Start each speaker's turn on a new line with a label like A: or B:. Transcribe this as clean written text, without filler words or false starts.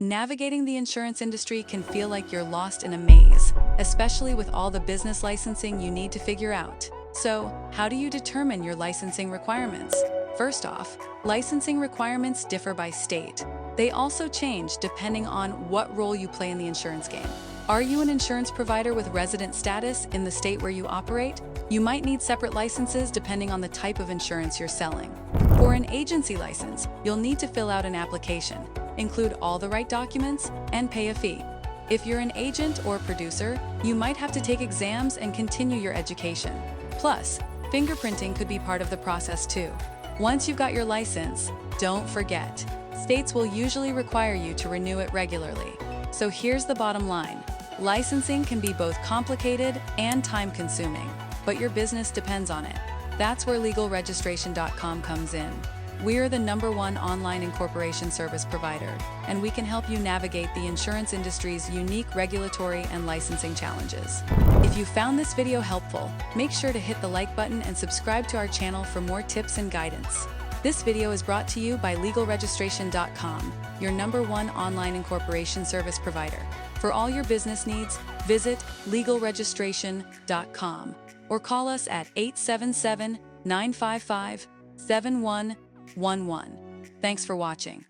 A: Navigating the insurance industry can feel like you're lost in a maze, especially with all the business licensing you need to figure out. So, how do you determine your licensing requirements? First off, licensing requirements differ by state. They also change depending on what role you play in the insurance game. Are you an insurance provider with resident status in the state where you operate? You might need separate licenses depending on the type of insurance you're selling. For an agency license, you'll need to fill out an application, include all the right documents, and pay a fee. If you're an agent or producer, you might have to take exams and continue your education. Plus, fingerprinting could be part of the process too. Once you've got your license, don't forget, states will usually require you to renew it regularly. So here's the bottom line. Licensing can be both complicated and time-consuming, but your business depends on it. That's where legalregistration.com comes in. We're the #1 online incorporation service provider, and we can help you navigate the insurance industry's unique regulatory and licensing challenges. If you found this video helpful, make sure to hit the like button and subscribe to our channel for more tips and guidance. This video is brought to you by legalregistration.com, your #1 online incorporation service provider. For all your business needs, visit legalregistration.com or call us at 877-955-7111. Thanks for watching.